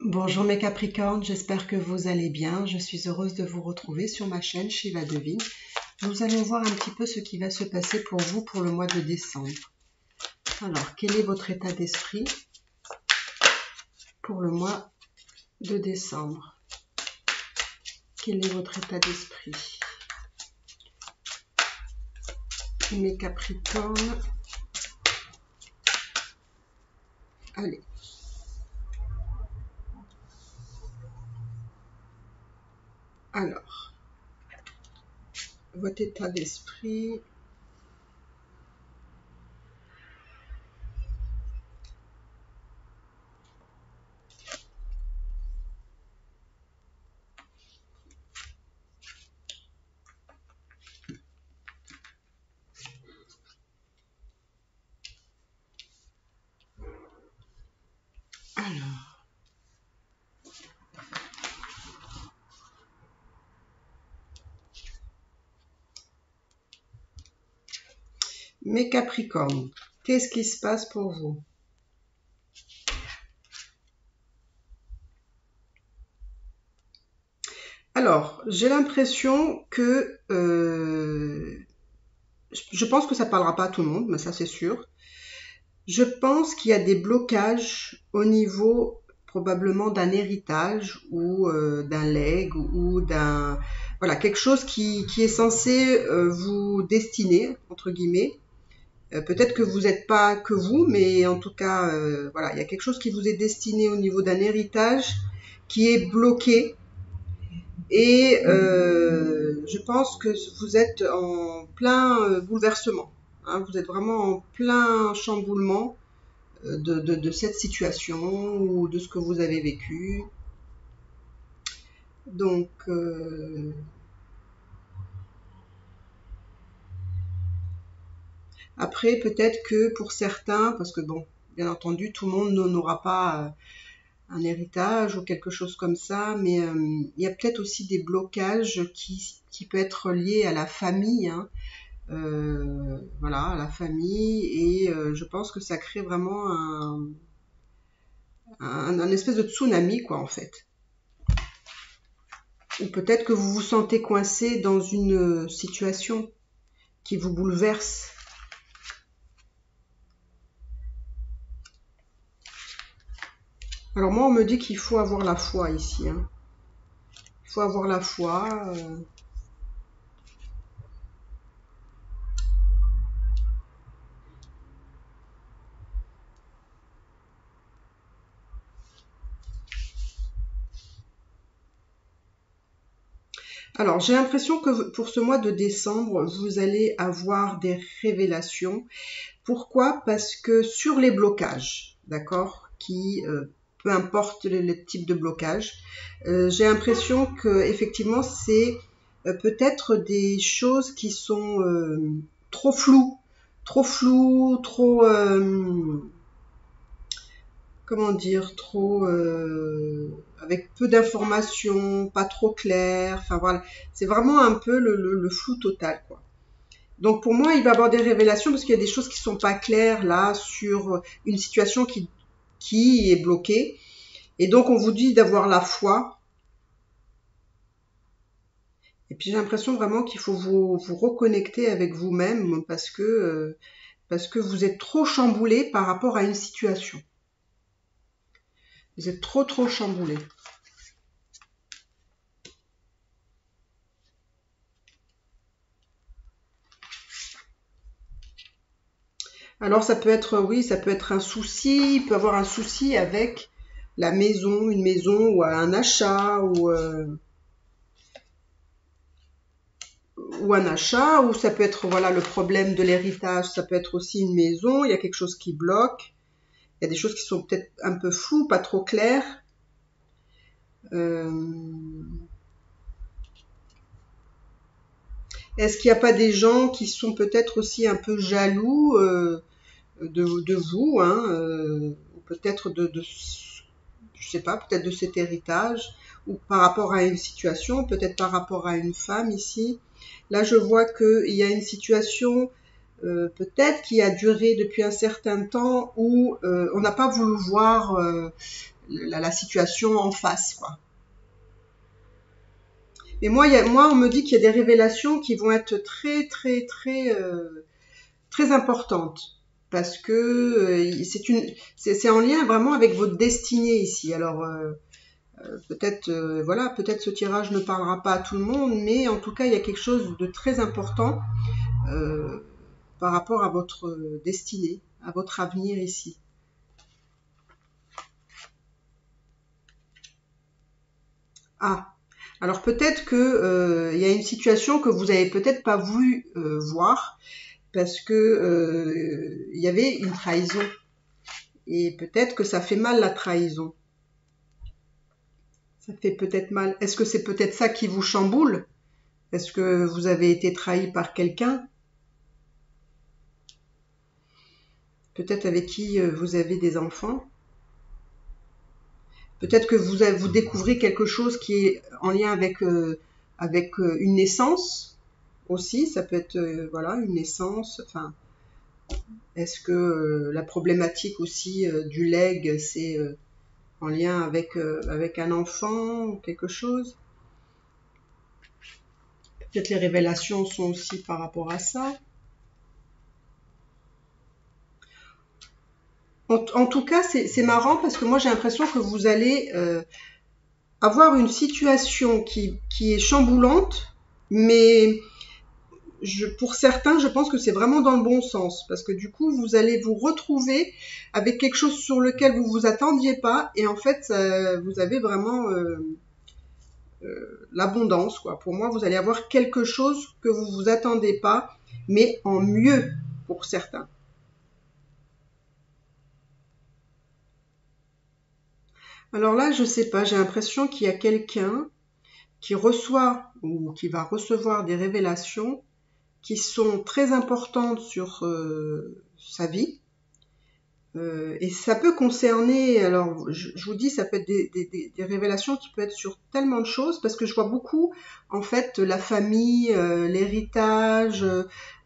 Bonjour mes Capricornes, j'espère que vous allez bien. Je suis heureuse de vous retrouver sur ma chaîne Shiva Devine. Nous allons voir un petit peu ce qui va se passer pour vous pour le mois de décembre. Alors, quel est votre état d'esprit pour le mois de décembre? Quel est votre état d'esprit, mes Capricornes? Allez. Alors, votre état d'esprit. Alors. Mes Capricornes, qu'est-ce qui se passe pour vous? Alors, j'ai l'impression que... je pense que ça ne parlera pas à tout le monde, mais ça c'est sûr. Je pense qu'il y a des blocages au niveau probablement d'un héritage ou d'un legs ou d'un... Voilà, quelque chose qui est censé vous destiner, entre guillemets. Peut-être que vous n'êtes pas que vous, mais en tout cas, voilà, il y a quelque chose qui vous est destiné au niveau d'un héritage qui est bloqué. Et je pense que vous êtes en plein bouleversement. Hein, vous êtes vraiment en plein chamboulement de cette situation ou de ce que vous avez vécu. Donc, après, peut-être que pour certains, parce que bon, bien entendu, tout le monde n'aura pas un héritage ou quelque chose comme ça, mais il y a peut-être aussi des blocages qui peuvent être liés à la famille, hein. Voilà, à la famille, et je pense que ça crée vraiment un espèce de tsunami, quoi, en fait. Ou peut-être que vous vous sentez coincé dans une situation qui vous bouleverse. Alors moi, on me dit qu'il faut avoir la foi ici, hein. Il faut avoir la foi. Alors, j'ai l'impression que pour ce mois de décembre, vous allez avoir des révélations. Pourquoi? Parce que sur les blocages, d'accord, peu importe le type de blocage, j'ai l'impression que effectivement c'est peut-être des choses qui sont trop floues, trop comment dire, trop avec peu d'informations, pas trop clair. Enfin voilà, c'est vraiment un peu le flou total, quoi. Donc pour moi, il va y avoir des révélations parce qu'il y a des choses qui sont pas claires là sur une situation qui est bloquée. Et donc on vous dit d'avoir la foi. Et puis j'ai l'impression vraiment qu'il faut vous reconnecter avec vous-même parce que vous êtes trop chamboulé par rapport à une situation. Vous êtes trop chamboulé. Alors ça peut être, oui, ça peut être un souci, il peut avoir un souci avec la maison, une maison ou un achat ou un achat, ou ça peut être voilà le problème de l'héritage, ça peut être aussi une maison, il y a quelque chose qui bloque, il y a des choses qui sont peut-être un peu floues, pas trop claires. Est-ce qu'il n'y a pas des gens qui sont peut-être aussi un peu jaloux de vous, hein, ou peut-être je sais pas, peut-être de cet héritage, ou par rapport à une situation, peut-être par rapport à une femme ici. Là, je vois qu'il y a une situation peut-être qui a duré depuis un certain temps où on n'a pas voulu voir la situation en face, quoi. Mais moi, on me dit qu'il y a des révélations qui vont être très, très, très, très importantes. Parce que c'est en lien vraiment avec votre destinée ici. Alors, peut-être, voilà, peut-être ce tirage ne parlera pas à tout le monde, mais en tout cas, il y a quelque chose de très important par rapport à votre destinée, à votre avenir ici. Ah, alors peut-être que y a une situation que vous avez peut-être pas voulu voir parce que il y avait une trahison et peut-être que ça fait mal la trahison. Ça fait peut-être mal. Est-ce que c'est peut-être ça qui vous chamboule? Est-ce que vous avez été trahi par quelqu'un? Peut-être avec qui vous avez des enfants? Peut-être que vous découvrez quelque chose qui est en lien avec une naissance aussi. Ça peut être voilà une naissance. Enfin, est-ce que la problématique aussi du legs, c'est en lien avec un enfant ou quelque chose? Peut-être les révélations sont aussi par rapport à ça. En tout cas, c'est marrant parce que moi j'ai l'impression que vous allez avoir une situation qui est chamboulante, mais pour certains, je pense que c'est vraiment dans le bon sens, parce que du coup, vous allez vous retrouver avec quelque chose sur lequel vous vous attendiez pas, et en fait, vous avez vraiment l'abondance, quoi. Pour moi, vous allez avoir quelque chose que vous vous attendez pas, mais en mieux pour certains. Alors là, je sais pas, j'ai l'impression qu'il y a quelqu'un qui reçoit ou qui va recevoir des révélations qui sont très importantes sur sa vie. Et ça peut concerner, alors je vous dis, ça peut être des révélations qui peuvent être sur tellement de choses, parce que je vois beaucoup, en fait, la famille, l'héritage,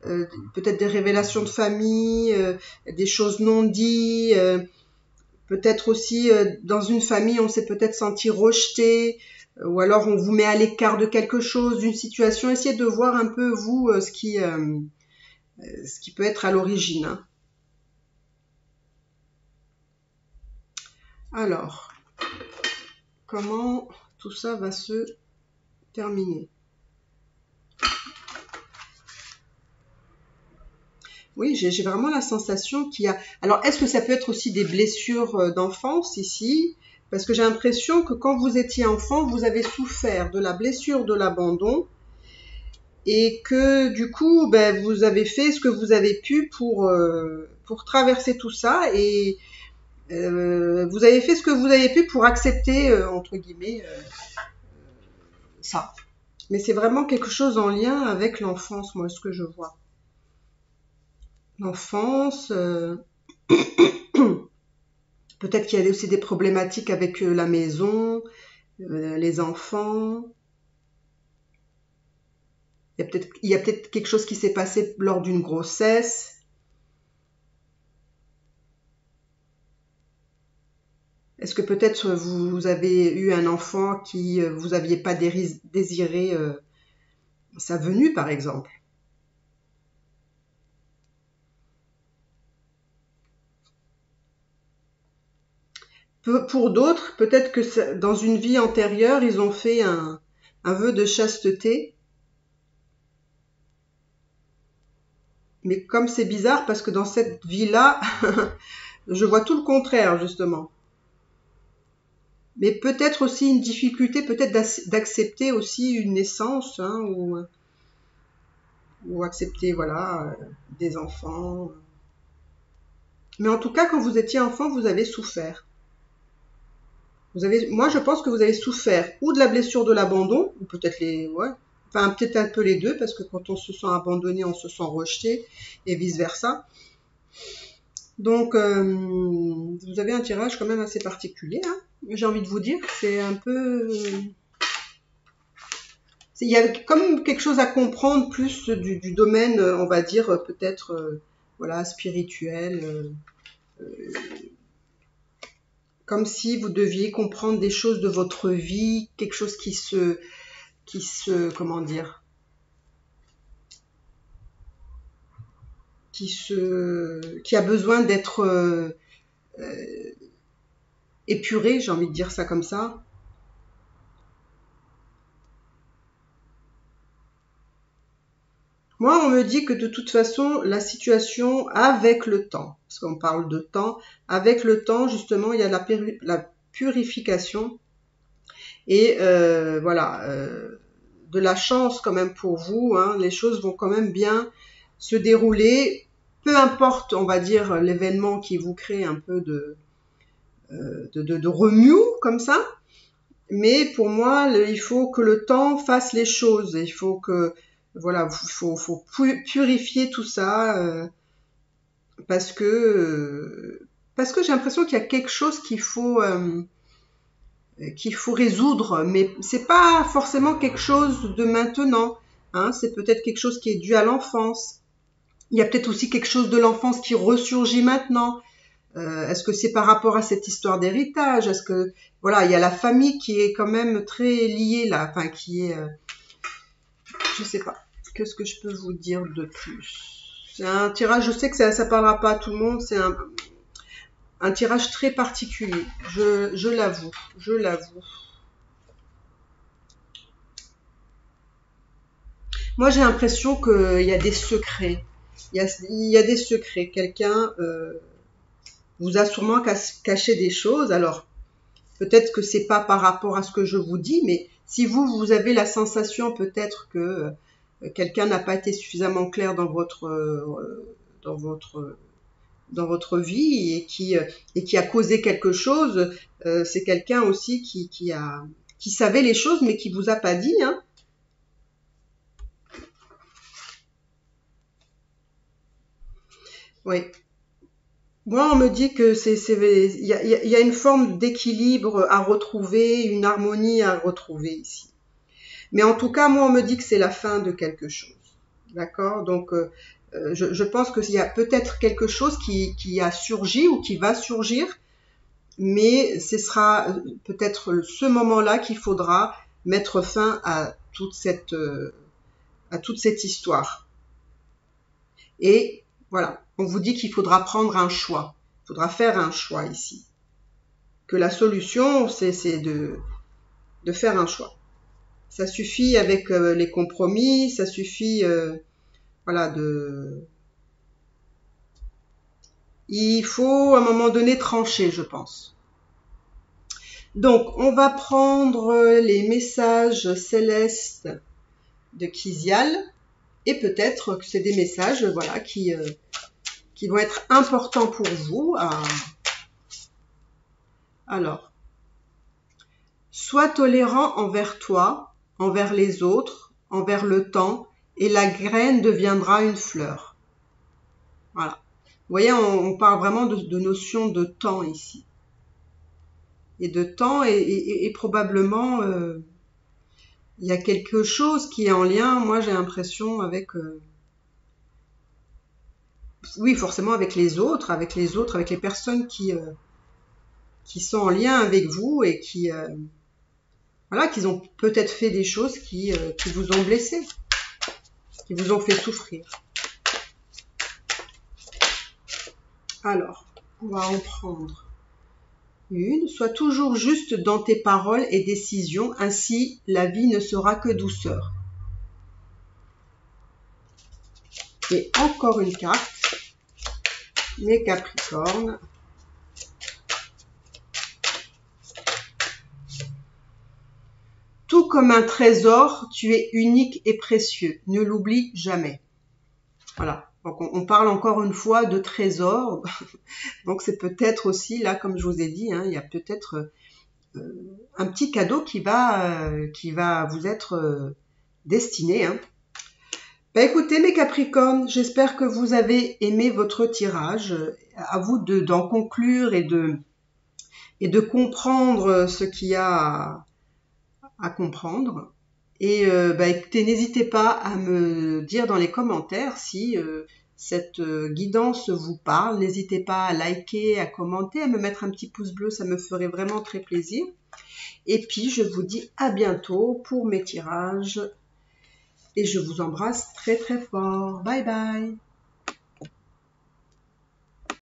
peut-être des révélations de famille, des choses non dites, peut-être aussi dans une famille on s'est peut-être senti rejeté, ou alors on vous met à l'écart de quelque chose, d'une situation. Essayez de voir un peu vous ce qui peut être à l'origine, hein. Alors, comment tout ça va se terminer? Oui, j'ai vraiment la sensation qu'il y a... Alors, est-ce que ça peut être aussi des blessures d'enfance ici? Parce que j'ai l'impression que quand vous étiez enfant, vous avez souffert de la blessure de l'abandon et que du coup, ben, vous avez fait ce que vous avez pu pour traverser tout ça et vous avez fait ce que vous avez pu pour accepter, entre guillemets, ça. Mais c'est vraiment quelque chose en lien avec l'enfance, moi, ce que je vois. L'enfance, peut-être qu'il y a aussi des problématiques avec la maison, les enfants. Il y a peut-être quelque chose qui s'est passé lors d'une grossesse. Est-ce que peut-être vous avez eu un enfant qui vous aviez pas désiré sa venue, par exemple? Pour d'autres, peut-être que dans une vie antérieure, ils ont fait un vœu de chasteté. Mais comme c'est bizarre, parce que dans cette vie-là, je vois tout le contraire, justement. Mais peut-être aussi une difficulté, peut-être d'accepter aussi une naissance, hein, ou accepter, voilà, des enfants. Mais en tout cas, quand vous étiez enfant, vous avez souffert. Moi, je pense que vous avez souffert ou de la blessure de l'abandon, ou peut-être ouais, enfin peut-être un peu les deux, parce que quand on se sent abandonné, on se sent rejeté, et vice versa. Donc, vous avez un tirage quand même assez particulier, hein. J'ai envie de vous dire que c'est un peu... Il y a comme quelque chose à comprendre plus du domaine, on va dire, peut-être voilà, spirituel. comme si vous deviez comprendre des choses de votre vie, quelque chose comment dire, qui a besoin d'être épuré, j'ai envie de dire ça comme ça. Moi, on me dit que de toute façon, la situation, avec le temps, parce qu'on parle de temps, avec le temps, justement, il y a la purification et voilà, de la chance quand même pour vous, hein, les choses vont quand même bien se dérouler, peu importe, on va dire, l'événement qui vous crée un peu de remue comme ça, mais pour moi, il faut que le temps fasse les choses, il faut que, voilà, faut purifier tout ça, parce que j'ai l'impression qu'il y a quelque chose qu'il faut résoudre, mais c'est pas forcément quelque chose de maintenant, hein, c'est peut-être quelque chose qui est dû à l'enfance. Il y a peut-être aussi quelque chose de l'enfance qui ressurgit maintenant. Est-ce que c'est par rapport à cette histoire d'héritage? Est-ce que voilà, il y a la famille qui est quand même très liée là, enfin qui est, je sais pas. Qu'est-ce que je peux vous dire de plus? C'est un tirage, je sais que ça parlera pas à tout le monde. C'est un tirage très particulier. Je l'avoue, je l'avoue. Moi, j'ai l'impression qu'il y a des secrets. Il y a des secrets. Quelqu'un vous a sûrement caché des choses. Alors, peut-être que c'est pas par rapport à ce que je vous dis, mais si vous avez la sensation peut-être que quelqu'un n'a pas été suffisamment clair dans votre dans votre vie et qui a causé quelque chose, c'est quelqu'un aussi qui savait les choses mais qui vous a pas dit, hein. Oui. Moi, on me dit que il y a une forme d'équilibre à retrouver, une harmonie à retrouver ici. Mais en tout cas, moi, on me dit que c'est la fin de quelque chose. D'accord? Donc, je pense qu'il y a peut-être quelque chose qui a surgi ou qui va surgir, mais ce sera peut-être ce moment-là qu'il faudra mettre fin à toute cette histoire. Et voilà, on vous dit qu'il faudra prendre un choix. Il faudra faire un choix ici. Que la solution, c'est de faire un choix. Ça suffit avec les compromis, ça suffit, voilà, il faut à un moment donné trancher, je pense. Donc, on va prendre les messages célestes de Kizial et peut-être que c'est des messages, voilà, qui vont être importants pour vous. Alors, sois tolérant envers toi, envers les autres, envers le temps, et la graine deviendra une fleur. Voilà. Vous voyez, on parle vraiment de notion de temps ici. Et de temps, et probablement, il y a quelque chose qui est en lien, moi j'ai l'impression, avec... oui, forcément avec les autres, avec les personnes qui sont en lien avec vous et voilà, qu'ils ont peut-être fait des choses qui vous ont blessé, qui vous ont fait souffrir. Alors, on va en prendre une. Sois toujours juste dans tes paroles et décisions, ainsi la vie ne sera que douceur. Et encore une carte, les Capricornes. Tout comme un trésor, tu es unique et précieux. Ne l'oublie jamais. Voilà. Donc on parle encore une fois de trésor. Donc c'est peut-être aussi, là, comme je vous ai dit, hein, il y a peut-être un petit cadeau qui va vous être destiné. Hein. Bah écoutez mes Capricornes, j'espère que vous avez aimé votre tirage. À vous d'en conclure et de comprendre ce qu'il y a à comprendre. Et bah écoutez, n'hésitez pas à me dire dans les commentaires si cette guidance vous parle. N'hésitez pas à liker, à commenter, à me mettre un petit pouce bleu, ça me ferait vraiment très plaisir. Et puis, je vous dis à bientôt pour mes tirages. Et je vous embrasse très très fort. Bye bye.